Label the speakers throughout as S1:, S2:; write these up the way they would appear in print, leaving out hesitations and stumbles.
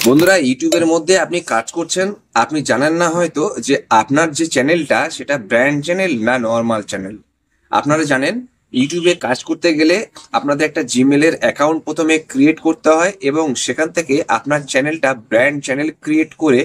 S1: বন্ধুরা, ইউটিউবের মধ্যে আপনি কাজ করছেন, আপনি জানেন না হয়তো যে আপনার যে চ্যানেলটা সেটা ব্র্যান্ড চ্যানেল না নর্মাল চ্যানেল। আপনারা জানেন ইউটিউবে কাজ করতে গেলে আপনাদের একটা জিমেলের অ্যাকাউন্ট প্রথমে ক্রিয়েট করতে হয় এবং সেখান থেকে আপনার চ্যানেলটা ব্র্যান্ড চ্যানেল ক্রিয়েট করে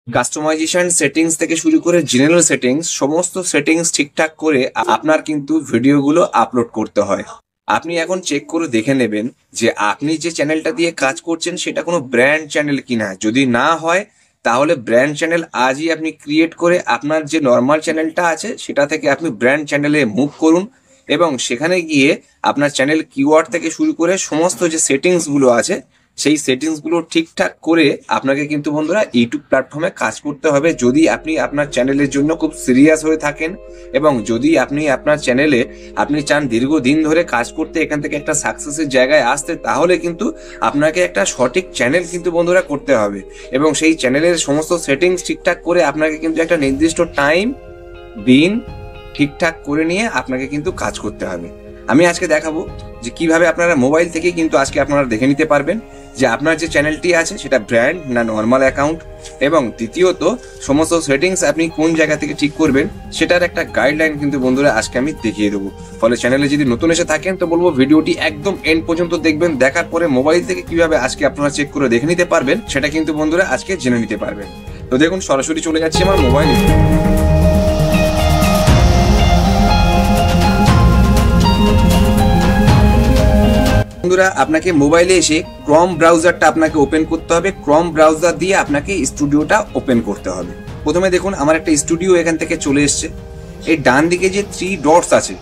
S1: কাস্টমাইজেশন সেটিংস থেকে শুরু করে জেনারেল সেটিংস সমস্ত সেটিংস ঠিকঠাক করে আপনার কিন্তু ভিডিওগুলো আপলোড করতে হয়। আপনি এখন চেক করে দেখে নেবেন যে আপনি যে চ্যানেলটা দিয়ে কাজ করছেন সেটা কোনো ব্র্যান্ড চ্যানেল কিনা। যদি না হয় তাহলে ব্র্যান্ড চ্যানেল আজই আপনি ক্রিয়েট করে আপনার যে নর্মাল চ্যানেলটা আছে সেটা থেকে আপনি ব্র্যান্ড চ্যানেলে মুভ করুন এবং সেখানে গিয়ে আপনার চ্যানেল কিওয়ার্ড থেকে শুরু করে সমস্ত যে সেটিংসগুলো আছে সেই সেটিংসগুলো ঠিকঠাক করে আপনাকে কিন্তু বন্ধুরা ইউটিউব প্ল্যাটফর্মে কাজ করতে হবে। যদি আপনি আপনার চ্যানেলের জন্য খুব সিরিয়াস হয়ে থাকেন এবং যদি আপনি আপনার চ্যানেলে আপনি চান দীর্ঘদিন ধরে কাজ করতে, এখান থেকে একটা সাকসেসের জায়গায় আসতে, তাহলে কিন্তু আপনাকে একটা সঠিক চ্যানেল কিন্তু বন্ধুরা করতে হবে এবং সেই চ্যানেলের সমস্ত সেটিংস ঠিকঠাক করে আপনাকে কিন্তু একটা নির্দিষ্ট টাইম দিন ঠিকঠাক করে নিয়ে আপনাকে কিন্তু কাজ করতে হবে। আমি আজকে দেখাবো যে কিভাবে আপনারা মোবাইল থেকে কিন্তু আজকে আপনারা দেখে নিতে পারবেন যে আপনার যে চ্যানেলটি আছে সেটা ব্র্যান্ড না নর্মাল অ্যাকাউন্ট, এবং দ্বিতীয়ত সমস্ত সেটিংস আপনি কোন জায়গা থেকে ঠিক করবেন সেটার একটা গাইডলাইন কিন্তু বন্ধুরা আজকে আমি দেখিয়ে দেবো। ফলে চ্যানেলে যদি নতুন এসে থাকেন তো বলবো ভিডিওটি একদম এন্ড পর্যন্ত দেখবেন, দেখার পরে মোবাইল থেকে কিভাবে আজকে আপনারা চেক করে দেখে নিতে পারবেন সেটা কিন্তু বন্ধুরা আজকে জেনে নিতে পারবেন। তো দেখুন, সরাসরি চলে যাচ্ছি আমার মোবাইলে। বন্ধুরা, আপনাকে মোবাইলে এসে ক্রোম ব্রাউজারটা আপনাকে ওপেন করতে হবে। ক্রোম ব্রাউজার দিয়ে আপনাকে স্টুডিওটা ওপেন করতে হবে। প্রথমে দেখুন আমার একটা স্টুডিও এখান থেকে চলে এসছে। এই ডান দিকে যে 3 ডটস আছে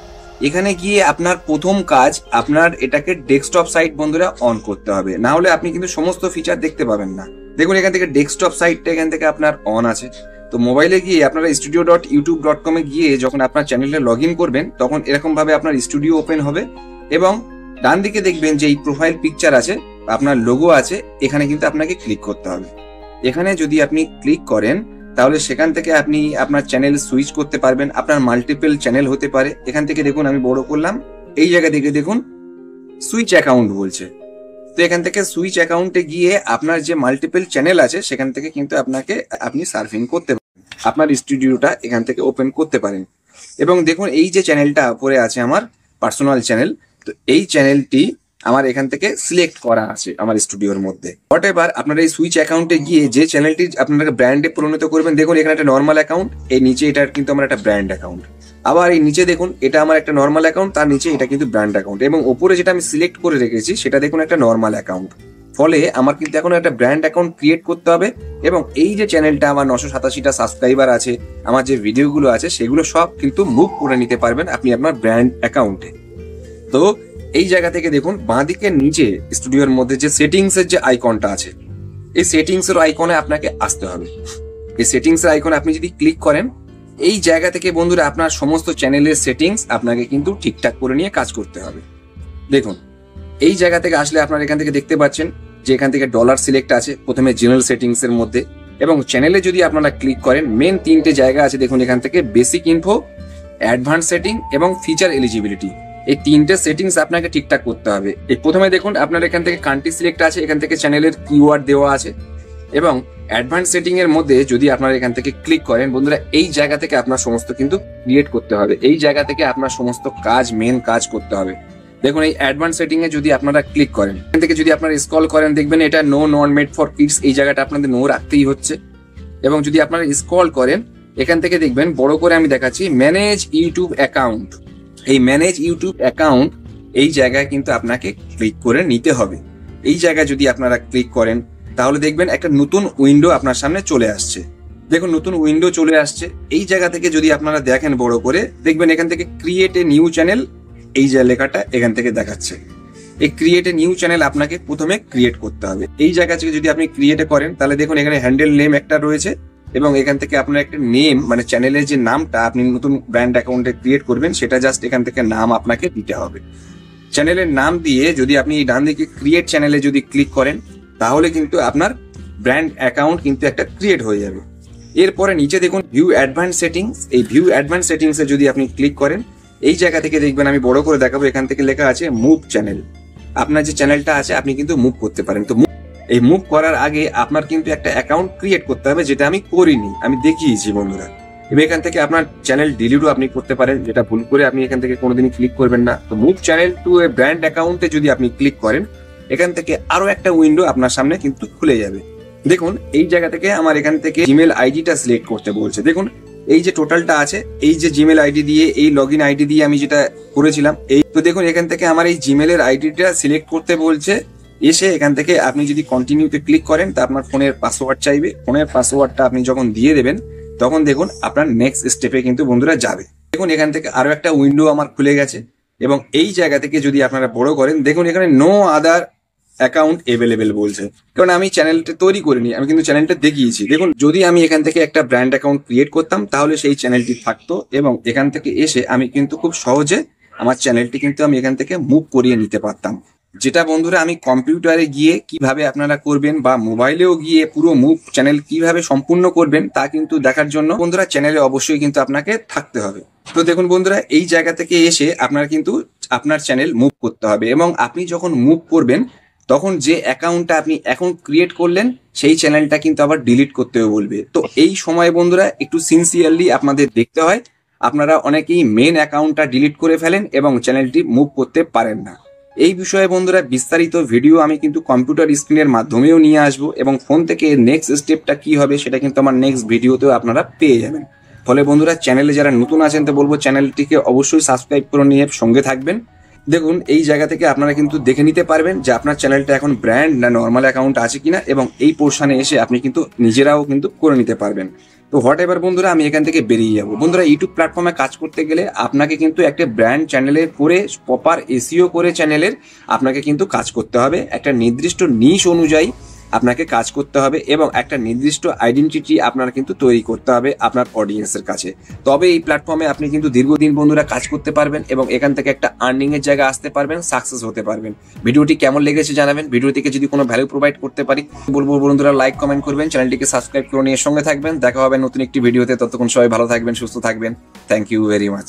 S1: এখানে গিয়ে আপনার প্রথম কাজ আপনার এটাকে ডেস্কটপ সাইট বন্ধুরা অন করতে হবে, না হলে আপনি কিন্তু সমস্ত ফিচার দেখতে পাবেন না। দেখুন এখান থেকে ডেস্কটপ সাইটটা এখান থেকে আপনার অন আছে। তো মোবাইলে গিয়ে আপনারা studio.youtube.com এ গিয়ে যখন আপনার চ্যানেলে লগ ইন করবেন তখন এরকম ভাবে আপনার স্টুডিও ওপেন হবে এবং ডান দিকে দেখবেন যে এই প্রোফাইল পিকচার আছে, আপনার লোগো আছে, এখানে কিন্তু আপনাকে ক্লিক করতে হবে। এখানে যদি আপনি ক্লিক করেন তাহলে সেখান থেকে আপনি আপনার চ্যানেল সুইচ করতে পারবেন। আপনার মাল্টিপল চ্যানেল হতে পারে। এখান থেকে দেখুন আমি বড় করলাম, এই জায়গা থেকে দেখুন সুইচ অ্যাকাউন্ট বলছে। তো এখান থেকে সুইচ অ্যাকাউন্টে গিয়ে আপনার যে মাল্টিপল চ্যানেল আছে সেখান থেকে কিন্তু আপনি সার্ফিং করতে পারেন, আপনার স্টুডিওটা এখান থেকে ওপেন করতে পারেন। এবং দেখুন এই যে চ্যানেলটা উপরে আছে আমার পার্সোনাল চ্যানেল, তো এই চ্যানেলটি আমার এখান থেকে সিলেক্ট করা আছে আমার স্টুডিওর মধ্যে। হোয়াটএভার আপনারা এই সুইচ অ্যাকাউন্টে গিয়ে যে চ্যানেলটি আপনারা ব্র্যান্ডে পরিণত করবেন, দেখুন এখানে একটা নর্মাল অ্যাকাউন্ট, এই নিচে এটা কিন্তু আমার একটা ব্র্যান্ড অ্যাকাউন্ট। আবার এই নিচে দেখুন এটা আমার একটা নর্মাল অ্যাকাউন্ট, তার নিচে এটা কিন্তু ব্র্যান্ড অ্যাকাউন্ট, এবং উপরে যেটা আমি সিলেক্ট করে রেখেছি সেটা দেখুন একটা নর্মাল অ্যাকাউন্ট। ফলে আমার কিন্তু এখন একটা ব্র্যান্ড অ্যাকাউন্ট ক্রিয়েট করতে হবে এবং এই যে চ্যানেলটা আমার 987টা সাবস্ক্রাইবার আছে, আমার যে ভিডিওগুলো আছে সেগুলো সব কিন্তু মুভ করে নিতে পারবেন আপনি আপনার ব্র্যান্ড অ্যাকাউন্টে। তো এই জায়গা থেকে দেখুন বাঁদিকে নিচে স্টুডিওর মধ্যে যে সেটিংস এর যে আইকনটা আছে, এই সেটিংস এর আইকনে আপনাকে আসতে হবে। এই সেটিংস এর আইকনে আপনি যদি ক্লিক করেন এই জায়গা থেকে বন্ধুরা আপনার সমস্ত চ্যানেলের সেটিংস আপনাকে কিন্তু ঠিকঠাক করে নিয়ে কাজ করতে হবে। দেখুন এই জায়গা থেকে আসলে আপনারা এখান থেকে দেখতে পাচ্ছেন যে এখান থেকে ডলার সিলেক্ট আছে প্রথমে জেনারেল সেটিংস এর মধ্যে, এবং চ্যানেলে যদি আপনারা ক্লিক করেন মেন 3টে জায়গা আছে। দেখুন এখান থেকে বেসিক ইনফো, অ্যাডভান্স সেটিং এবং ফিচার এলিজিবিলিটি, এই 3টে সেটিংস আপনাকে ঠিকঠাক করতে হবে। এই প্রথমে দেখুন আপনার এখান থেকে কান্ট্রি সিলেক্ট আছে, এখান থেকে চ্যানেলের কিওয়ার্ড দেওয়া আছে, এবং অ্যাডভান্স সেটিং এর মধ্যে যদি আপনারা এখান থেকে ক্লিক করেন বন্ধুরা এই জায়গা থেকে আপনার সমস্ত কিন্তু ক্রিয়েট করতে হবে। এই জায়গা থেকে আপনার সমস্ত কাজ মেন কাজ করতে হবে। দেখুন এই অ্যাডভান্স সেটিং এ যদি আপনারা ক্লিক করেন, এখান থেকে যদি আপনারা স্ক্রল করেন দেখবেন এটা no not made for kids, এই জায়গাটা আপনাদের নো রাখতেই হচ্ছে। এবং যদি আপনারা স্ক্রল করেন এখান থেকে দেখবেন বড় করে আমি দেখাচ্ছি ম্যানেজ ইউটিউব অ্যাকাউন্ট, এই ম্যানেজ ইউটিউব অ্যাকাউন্ট এই জায়গায় কিন্তু আপনাকে ক্লিক করে নিতে হবে। এই জায়গায় যদি আপনারা ক্লিক করেন তাহলে দেখবেন একটা নতুন উইন্ডো আপনার সামনে চলে আসছে। দেখুন নতুন উইন্ডো চলে আসছে। এই জায়গা থেকে যদি আপনারা দেখেন বড় করে দেখবেন এখান থেকে ক্রিয়েট এ নিউ চ্যানেল, এই যে লেখাটা এখান থেকে দেখাচ্ছে। এই ক্রিয়েট এ নিউ চ্যানেল আপনাকে প্রথমে ক্রিয়েট করতে হবে। এই জায়গা থেকে যদি আপনি ক্রিয়েটে করেন তাহলে দেখুন এখানে হ্যান্ডেল নেম একটা রয়েছে এবং এখান থেকে আপনার একটা নেম মানে চ্যানেলের যে নামটা আপনি নতুন ব্র্যান্ড অ্যাকাউন্টে ক্রিয়েট করবেন সেটা জাস্ট এখান থেকে নাম আপনাকে দিতে হবে। চ্যানেলের নাম দিয়ে যদি আপনি এই ডান দিকে ক্রিয়েট চ্যানেলে যদি ক্লিক করেন তাহলে কিন্তু আপনার ব্র্যান্ড অ্যাকাউন্ট কিন্তু একটা ক্রিয়েট হয়ে যাবে। এরপরে নিচে দেখুন ভিউ অ্যাডভান্স সেটিংস, এই ভিউ অ্যাডভান্স সেটিংসে যদি আপনি ক্লিক করেন এই জায়গা থেকে দেখবেন আমি বড় করে দেখাবো এখান থেকে লেখা আছে মুভ চ্যানেল। আপনার যে চ্যানেলটা আছে আপনি কিন্তু মুভ করতে পারেন। তো এই মুভ করার আগে আপনার কিন্তু একটা অ্যাকাউন্ট ক্রিয়েট করতে হবে, যেটা আমি করিনি, আমি দেখিয়েছি বন্ধুরা। এবার এখান থেকে আপনার চ্যানেল ডিলিটও আপনি করতে পারেন, যেটা ভুল করে আপনি এখান থেকে কোনোদিনই ক্লিক করবেন না। তো move channel to A brand অ্যাকাউন্টে যদি আপনি ক্লিক করেন, এখান থেকে আরো একটা উইন্ডো আপনার সামনে কিন্তু খুলে যাবে। দেখুন এই জায়গা থেকে আমার এখান থেকে জিমেল আইডিটা সিলেক্ট করতে বলছে। দেখুন এই যে টোটালটা আছে, এই যে জিমেল আইডি দিয়ে, এই লগ ইন আইডি দিয়ে আমি যেটা করেছিলাম, এই তো দেখুন এখান থেকে আমার এই জিমেলের আইডিটা সিলেক্ট করতে বলছে। এসে এখান থেকে আপনি যদি কন্টিনিউতে ক্লিক করেন, তা আপনার ফোনের পাসওয়ার্ড চাইবে। ফোনের পাসওয়ার্ডটা আপনি যখন দিয়ে দেবেন, তখন দেখুন আপনার নেক্সট স্টেপে কিন্তু বন্ধুরা যাবে। দেখুন এখান থেকে আরো একটা উইন্ডো আমার খুলে গেছে, এবং এই জায়গা থেকে যদি আপনারা বড় করেন, দেখুন এখানে নো আদার অ্যাকাউন্ট এভেলেবেল বলছে, কারণ আমি চ্যানেলটা তৈরি করিনি, আমি কিন্তু চ্যানেলটা দেখিয়েছি। দেখুন যদি আমি এখান থেকে একটা ব্র্যান্ড অ্যাকাউন্ট ক্রিয়েট করতাম, তাহলে সেই চ্যানেলটি থাকতো, এবং এখান থেকে এসে আমি কিন্তু খুব সহজে আমার চ্যানেলটি কিন্তু আমি এখান থেকে মুভ করিয়ে নিতে পারতাম। যেটা বন্ধুরা আমি কম্পিউটারে গিয়ে কিভাবে আপনারা করবেন, বা মোবাইলেও গিয়ে পুরো মুভ চ্যানেল কিভাবে সম্পূর্ণ করবেন, তা কিন্তু দেখার জন্য বন্ধুরা চ্যানেলে অবশ্যই কিন্তু আপনাকে থাকতে হবে। তো দেখুন বন্ধুরা, এই জায়গা থেকে এসে আপনার কিন্তু আপনার চ্যানেল মুভ করতে হবে, এবং আপনি যখন মুভ করবেন, তখন যে অ্যাকাউন্টটা আপনি এখন ক্রিয়েট করলেন, সেই চ্যানেলটা কিন্তু আবার ডিলিট করতে বলবে। তো এই সময় বন্ধুরা একটু সিনসিয়ারলি আপনাদের দেখতে হয়। আপনারা অনেকেই মেন অ্যাকাউন্টটা ডিলিট করে ফেলেন এবং চ্যানেলটি মুভ করতে পারেন না। এই বিষয়ে বন্ধুরা বিস্তারিত ভিডিও আমি কিন্তু কম্পিউটার স্ক্রিনের মাধ্যমেও নিয়ে আসবো, এবং ফোন থেকে নেক্সট স্টেপটা কি হবে সেটা কিন্তু আমার নেক্সট ভিডিওতেও আপনারা পেয়ে যাবেন। ফলে বন্ধুরা চ্যানেলে যারা নতুন আছেন, তো বলবো চ্যানেলটিকে অবশ্যই সাবস্ক্রাইব করে নিয়ে সঙ্গে থাকবেন। দেখুন এই জায়গা থেকে আপনারা কিন্তু দেখে নিতে পারবেন যে আপনার চ্যানেলটা এখন ব্র্যান্ড না নর্মাল অ্যাকাউন্ট আছে কিনা, এবং এই পোর্শনে এসে আপনি কিন্তু নিজেরাও কিন্তু করে নিতে পারবেন। তো হোয়াট এভার বন্ধুরা, আমি এখান থেকে বেরিয়ে যাবো। বন্ধুরা ইউটিউব প্ল্যাটফর্মে কাজ করতে গেলে আপনাকে কিন্তু একটা ব্র্যান্ড চ্যানেলের করে প্রপার এসইও করে চ্যানেলের আপনাকে কিন্তু কাজ করতে হবে, একটা নির্দিষ্ট নিশ অনুযায়ী আপনাকে কাজ করতে হবে, এবং একটা নির্দিষ্ট আইডেন্টিটি আপনার কিন্তু তৈরি করতে হবে আপনার অডিয়েন্সের কাছে। তবে এই প্ল্যাটফর্মে আপনি কিন্তু দীর্ঘদিন বন্ধুরা কাজ করতে পারবেন, এবং এখান থেকে একটা আর্নিং এর জায়গা আসতে পারবেন, সাকসেস হতে পারবেন। ভিডিওটি কেমন লেগেছে জানাবেন, ভিডিও থেকে যদি কোনো ভ্যালু প্রোভাইড করতে পারি, বলবো বন্ধুরা লাইক কমেন্ট করবেন, চ্যানেলটিকে সাবস্ক্রাইব করে নিয়ে সঙ্গে থাকবেন। দেখা হবে নতুন একটি ভিডিওতে, ততক্ষণ সবাই ভালো থাকবেন, সুস্থ থাকবেন। Thank you very much.